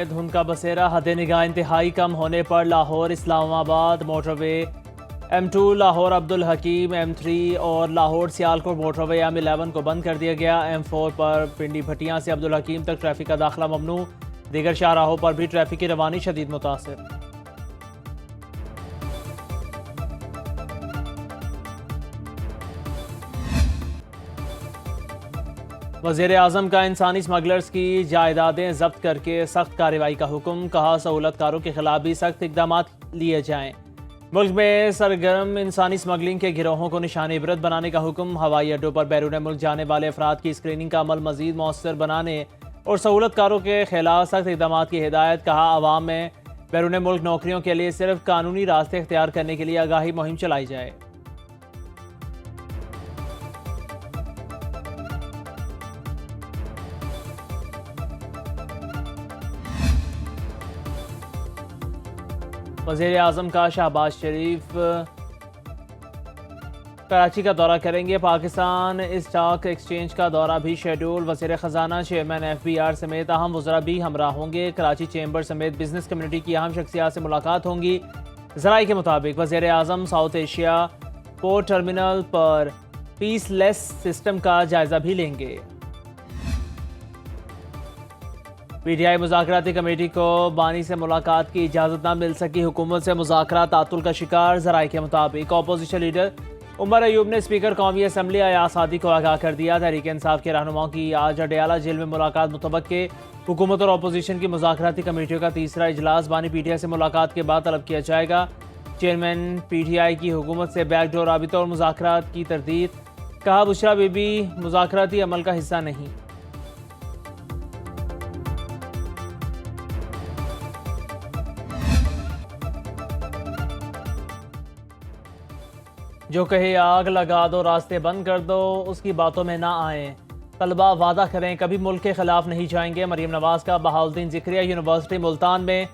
धुंध का बसेरा, हद निगाह इंतहाई कम होने पर लाहौर इस्लामाबाद मोटरवे M2, लाहौर अब्दुल हकीम M3 और लाहौर सियालकोट मोटरवे M11 को बंद कर दिया गया। M4 पर पिंडी भटियां से अब्दुल हकीम तक ट्रैफिक का दाखिला ममनू। दीगर शाहराहों पर भी ट्रैफिक की रवानी शदीद मुतासिर। वज़ीर आज़म का इंसानी स्मगलर्स की जायदादें जब्त करके सख्त कार्रवाई का हुक्म। कहा सहूलतकारों के खिलाफ भी सख्त इकदाम लिए जाएं। मुल्क में सरगर्म इंसानी स्मगलिंग के गिरोहों को निशान इबरत बनाने का हुक्म। हवाई अड्डों पर बैरून मुल्क जाने वाले अफराद की स्क्रीनिंग का अमल मजीद मौसर बनाने और सहूलतकारों के खिलाफ सख्त इकदाम की हिदायत। कहा आवाम में बैरून मुल्क नौकरियों के लिए सिर्फ कानूनी रास्ते इख्तियार करने के लिए आगाही मुहिम चलाई जाए। वज़ीर आज़म का शहबाज शरीफ कराची का दौरा करेंगे। पाकिस्तान स्टॉक एक्सचेंज का दौरा भी शेड्यूल। वज़ीर ख़जाना चेयरमैन FBR समेत अहम वज़रा भी हमरा होंगे। कराची चैम्बर समेत बिजनेस कम्युनिटी की अहम शख्सियात से मुलाकात होंगी। ज़राए के मुताबिक वज़ीर आज़म साउथ एशिया पोर्ट टर्मिनल पर पीसलेस सिस्टम का जायजा भी लेंगे। PTI मुज़ाकराती कमेटी को बानी से मुलाकात की इजाज़त न मिल सकी। हुकूमत से मुज़ाकरा तातुल का शिकार। ज़राए के मुताबिक अपोजिशन लीडर उमर अयूब ने स्पीकर कौमी असम्बली अयाज सादी को आगाह कर दिया। तहरीक इंसाफ के रहनुमाओं की आज अडयाला जेल में मुलाकात मुतवक्के। हुकूमत और अपोजिशन की मुज़ाकराती कमेटियों का तीसरा इजलास बानी PTI से मुलाकात के बाद तलब किया जाएगा। चेयरमैन PTI की हुकूमत से बैकडोर राबिता और मुज़ाकरात की तरदीद। कहा बुशरा बीबी मुज़ाकराती अमल का हिस्सा नहीं। जो कहे आग लगा दो, रास्ते बंद कर दो, उसकी बातों में ना आए। तलबा वादा करें कभी मुल्क के खिलाफ नहीं जाएंगे। मरीम नवाज का बहाउद्दीन ज़िक्रिया यूनिवर्सिटी मुल्तान में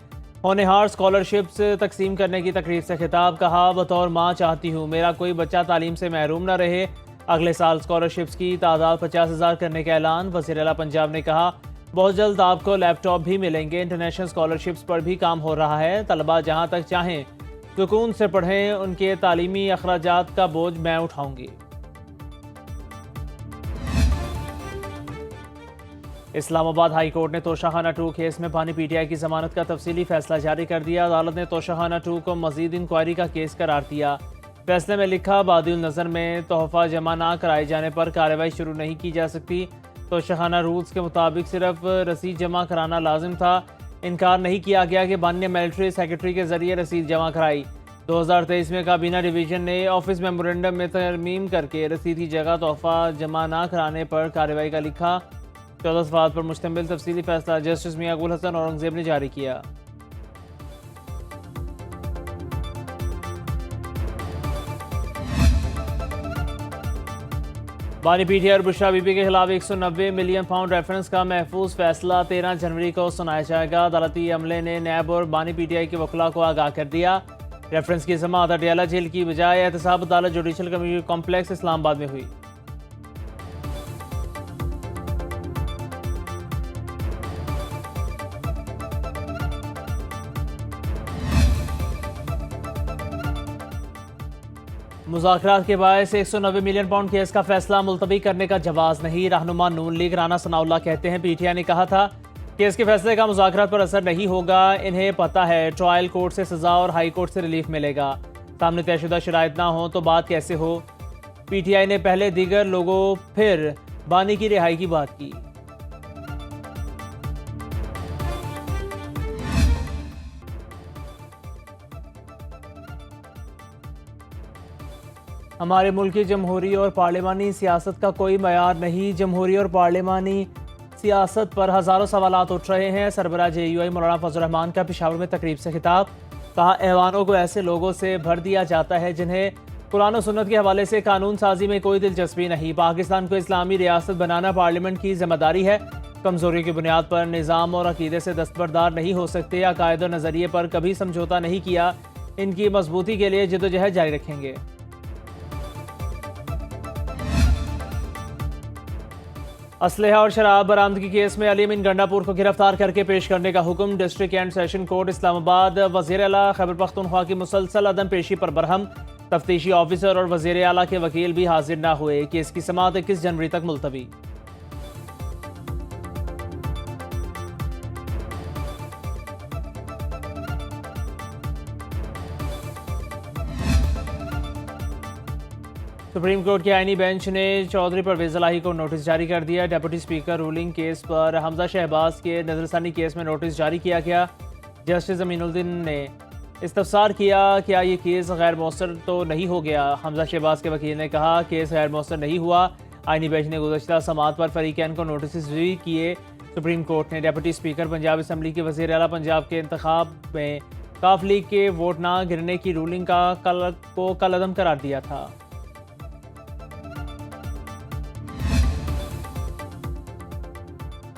होनहार स्कॉलरशिप्स तकसीम करने की तकरीर से खिताब। कहा बतौर माँ चाहती हूँ मेरा कोई बच्चा तालीम से महरूम न रहे। अगले साल स्कॉलरशिप्स की तादाद 50,000 करने का ऐलान। वज़ीर आला पंजाब ने कहा बहुत जल्द आपको लैपटॉप भी मिलेंगे। इंटरनेशनल स्कॉलरशिप्स पर भी काम हो रहा है। तलबा जहाँ तक चाहें सुकून से पढ़ें, उनके तालीमी अखराजात का बोझ मैं उठाऊंगी। इस्लामाबाद हाई कोर्ट ने तोशाखाना 2 केस में बानी PTI की जमानत का तफसीली फैसला जारी कर दिया। अदालत ने तोशाखाना 2 को मजीद इंक्वायरी का केस करार दिया। फैसले में लिखा बादिल नज़र में तोहफा जमा ना कराए जाने पर कार्रवाई शुरू नहीं की जा सकती। तोशाखाना रूल्स के मुताबिक सिर्फ रसीद जमा कराना लाजिम था। इनकार नहीं किया गया कि बानी ने मिलिट्री सेक्रेटरी के जरिए रसीद जमा कराई। 2023 में काबीना डिवीजन ने ऑफिस मेमोरेंडम में तरमीम करके रसीद की जगह तोहफा जमा ना कराने पर कार्रवाई का लिखा। 14 सवाल पर मुश्तमिल तफसीली फैसला जस्टिस मियां गुल हसन औरंगजेब ने जारी किया। बानी PTI और बुशरा बीबी के खिलाफ 190 मिलियन पाउंड रेफरेंस का महफूज फैसला 13 जनवरी को सुनाया जाएगा। अदालती अमले ने नैब और बानी PTI के वकला को आगाह कर दिया। रेफरेंस की समाअत अडयाला जेल की बजाय एहतसाब अदालत जुडिशल कम्युनिटी कॉम्प्लेक्स इस्लामाबाद में हुई। मुज़ाकरात के बायस 190 मिलियन पाउंड केस का फैसला मुलतवी करने का जवाज़ नहीं। रहनुमा नून लीग राना सनाउल्लाह कहते हैं PTI ने कहा था केस के फैसले का मुज़ाकरात पर असर नहीं होगा। इन्हें पता है ट्रायल कोर्ट से सज़ा और हाई कोर्ट से रिलीफ मिलेगा। सामने तयशुदा शराइत ना हो तो बात कैसे हो। PTI ने पहले दीगर लोगों फिर बानी की रिहाई की बात की। हमारे मुल्क की जमहूरी और पार्लिमानी सियासत का कोई मयार नहीं। जमहूरी और पार्लिमानी सियासत पर हज़ारों सवालात उठ रहे हैं। सरबराह JUI मौलाना फजल रहमान का पेशावर में तकरीब से खिताब। कहा ऐवानों को ऐसे लोगों से भर दिया जाता है जिन्हें कुरान और सुन्नत के हवाले से कानून साजी में कोई दिलचस्पी नहीं। पाकिस्तान को इस्लामी रियासत बनाना पार्लियामेंट की जिम्मेदारी है। कमजोरी की बुनियाद पर निज़ाम और अकीदे से दस्तबरदार नहीं हो सकते। अकायद और नज़रिए पर कभी समझौता नहीं किया। इनकी मजबूती के लिए जदोजहद जारी रखेंगे। असलहा और शराब बरामदगी केस में अली अमीन गंडापुर को गिरफ्तार करके पेश करने का हुक्म। District and session court Islamabad. वज़ीर आला खैबर पख्तूनख्वा की मुसलसल अदम पेशी पर बरहम। तफ्तीशी ऑफिसर और वज़ीर आला के वकील भी हाजिर न हुए। केस की समाअत 21 जनवरी तक मुलतवी। सुप्रीम कोर्ट के आईनी बेंच ने चौधरी परवेज इलाही को नोटिस जारी कर दिया। डेप्यूटी स्पीकर रूलिंग केस पर हमजा शहबाज के नजरसानी केस में नोटिस जारी किया गया। जस्टिस अमीनुद्दीन ने इस्तफसार किया क्या ये केस गैर मौसर तो नहीं हो गया। हमजा शहबाज के वकील ने कहा केस गैर मौसर नहीं हुआ। आईनी बेंच ने गुज़श्ता समाअत पर फरीकैन को नोटिस भी किए। सुप्रीम कोर्ट ने डेप्यूटी स्पीकर पंजाब असम्बली के वज़ीर आला पंजाब के इंतखाब में काफ लीग के वोट ना गिरने की रूलिंग का कल अदम करार दिया था।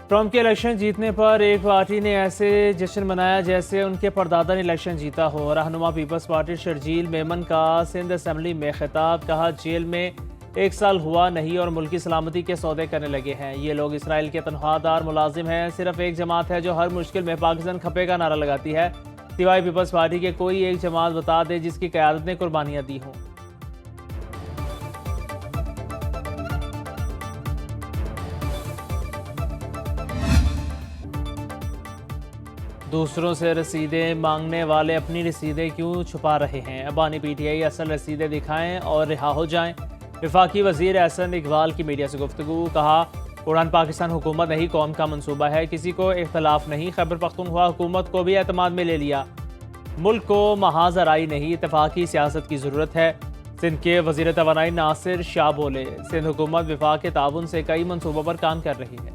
ट्रंप के इलेक्शन जीतने पर एक पार्टी ने ऐसे जश्न मनाया जैसे उनके परदादा ने इलेक्शन जीता हो। रहनुमा पीपल्स पार्टी शर्जील मेमन का सिंध असम्बली में खिताब। कहा जेल में 1 साल हुआ नहीं और मुल्की सलामती के सौदे करने लगे हैं। ये लोग इसराइल के तनख्वाहदार मुलाजिम हैं। सिर्फ एक जमात है जो हर मुश्किल में पाकिस्तान खपे का नारा लगाती है। सिवाय पीपल्स पार्टी के कोई एक जमात बता दे जिसकी क़यादत ने कुर्बानियाँ दी हों। दूसरों से रसीदें मांगने वाले अपनी रसीदें क्यों छुपा रहे हैं। अबानी पीटीआई असल रसीदें दिखाएं और रिहा हो जाएं। वफाकी वजीर एहसन इकबाल की मीडिया से गुफ्तगू। कहा उड़ान पाकिस्तान हुकूमत नहीं कौम का मंसूबा है। किसी को इख्तलाफ नहीं। खैबर पख्तूनख्वा हुकूमत को भी एतमाद में ले लिया। मुल्क को महाज आराई नहीं इत्तफाकी सियासत की ज़रूरत है। सिंध के वज़ीर तवानाई नासिर शाह बोले सिंध हुकूमत वफाक के ताउन से कई मनसूबों पर काम कर रही है।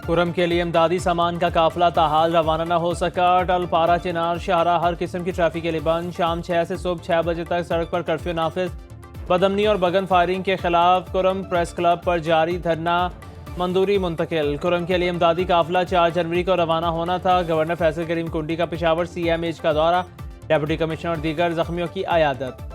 कुरम के लिए इमदादी सामान का काफिला ताहाल रवाना न हो सका। टलपारा चिनार शाहरा हर किस्म की ट्रैफिक के लिए बंद। शाम 6 से सुबह 6 बजे तक सड़क पर कर्फ्यू नाफिज। बदमनी और बगन फायरिंग के खिलाफ कुरम प्रेस क्लब पर जारी धरना मंजूरी मुंतकिल। कुरम के लिए इमदादी काफिला 4 जनवरी को रवाना होना था। गवर्नर फैसल करीम कुंडी का पेशावर CMH का दौरा। डेप्यूटी कमिश्नर और दीगर जख्मियों की आयादत।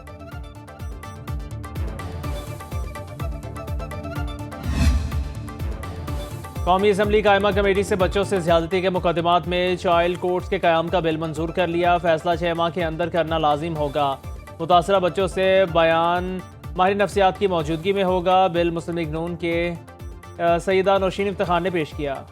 कौमी असम्बली कायमा कमेटी से बच्चों से ज्यादती के मुकदमात में चाइल्ड कोर्ट्स के क़याम का बिल मंजूर कर लिया। फैसला 6 माह के अंदर करना लाजिम होगा। मुतासरा बच्चों से बयान माहिर नफ्सियात की मौजूदगी में होगा। बिल मुस्लिम लीग नून के सईदा नौशीन इफ्तिखार ने पेश किया।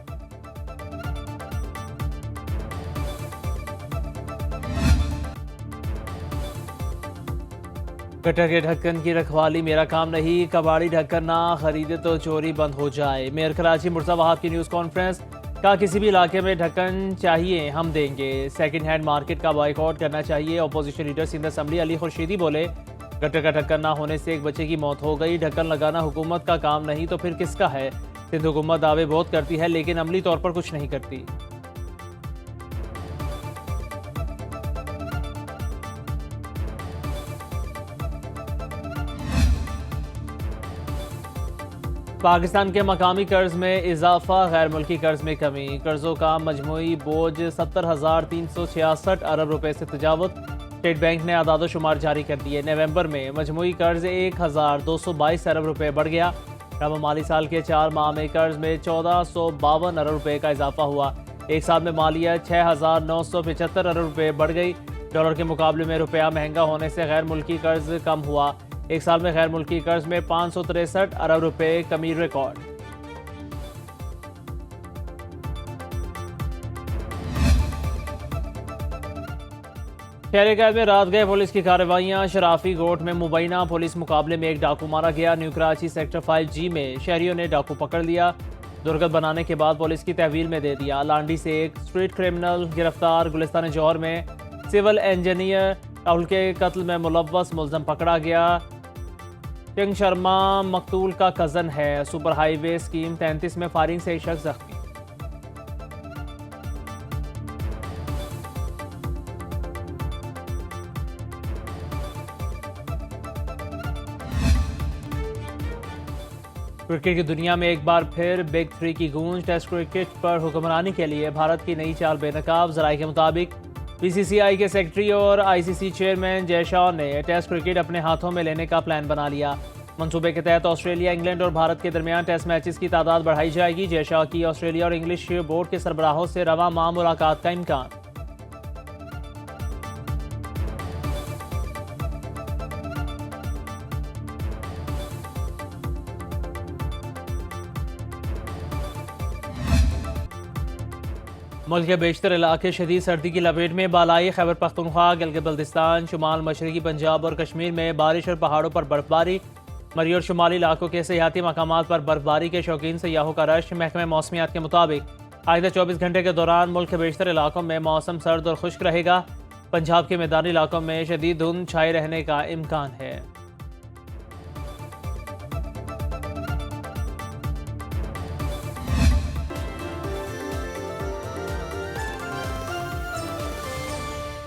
गटर के ढक्कन की रखवाली मेरा काम नहीं। कबाड़ी ढक्कन ना खरीदे तो चोरी बंद हो जाए। मेयर कराची मुर्तज़ा वहाब की न्यूज़ कॉन्फ्रेंस। कहा किसी भी इलाके में ढक्कन चाहिए हम देंगे। सेकंड हैंड मार्केट का बॉयकॉट करना चाहिए। Opposition leader Sindh assembly Ali Khurshidi बोले गटर का ढक्कन ना होने से एक बच्चे की मौत हो गई। ढक्कन लगाना हुकूमत का काम नहीं तो फिर किसका है। सिंध हुकूमत दावे बहुत करती है लेकिन अमली तौर पर कुछ नहीं करती। पाकिस्तान के मकामी कर्ज में इजाफा। गैर मुल्की कर्ज में कमी। कर्जों का मजमूई बोझ 70,366 अरब रुपए से तजावुज़। स्टेट बैंक ने आदाद शुमार जारी कर दिए। नवंबर में मजमूई कर्ज 1,222 अरब रुपए बढ़ गया। रवा माली साल के 4 माह में कर्ज में 1,452 अरब रुपए का इजाफा हुआ। एक साल में मालियत 6,975 अरब रुपए बढ़ गई। डॉलर के मुकाबले में रुपया महंगा होने से गैर मुल्की कर्ज कम हुआ। एक साल में गैर मुल्की कर्ज में 563 अरब रुपए कमी रिकॉर्ड। शहर में रात गए पुलिस की कार्रवाइयां। शराफी गोट में मुबैना पुलिस मुकाबले में एक डाकू मारा गया। न्यू कराची सेक्टर 5G में शहरियों ने डाकू पकड़ लिया। दुर्गत बनाने के बाद पुलिस की तहवील में दे दिया। लांडी से एक स्ट्रीट क्रिमिनल गिरफ्तार। गुलिस्तान जौहर में सिविल इंजीनियर राहुल के कत्ल में मुलव्वस मुल्ज़म पकड़ा गया। किंग शर्मा मकतूल का कज़न है। सुपर हाईवे स्कीम 33 में फायरिंग से एक शख्स जख्मी। क्रिकेट की दुनिया में एक बार फिर बिग 3 की गूंज। टेस्ट क्रिकेट पर हुक्मरानी के लिए भारत की नई चाल बेनकाब। ज़राए के मुताबिक बीसीसीआई के सेक्रेटरी और आईसीसी चेयरमैन जय शाह ने टेस्ट क्रिकेट अपने हाथों में लेने का प्लान बना लिया। मंसूबे के तहत ऑस्ट्रेलिया, इंग्लैंड और भारत के दरमियान टेस्ट मैचेस की तादाद बढ़ाई जाएगी। जय शाह की ऑस्ट्रेलिया और इंग्लिश बोर्ड के सरबराहों से रवा माह मुलाकात का इम्कान। मुल्क के बेशतर इलाके शदीद सर्दी की लपेट में। बालाई खैबर पख्तूनख्वा, गिलगित बल्तिस्तान, शुमाल मशरकी पंजाब और कश्मीर में बारिश और पहाड़ों पर बर्फबारी। मरी और शुमाली इलाकों के सियाहती मकामात पर बर्फबारी के शौकीन सयाहों का रश। महकमे मौसमियात के मुताबिक आइंदा 24 घंटे के दौरान मुल्क के बेशतर इलाकों में मौसम सर्द और खुश्क रहेगा। पंजाब के मैदानी इलाकों में शदीद धुंध छाए रहने का इम्कान है।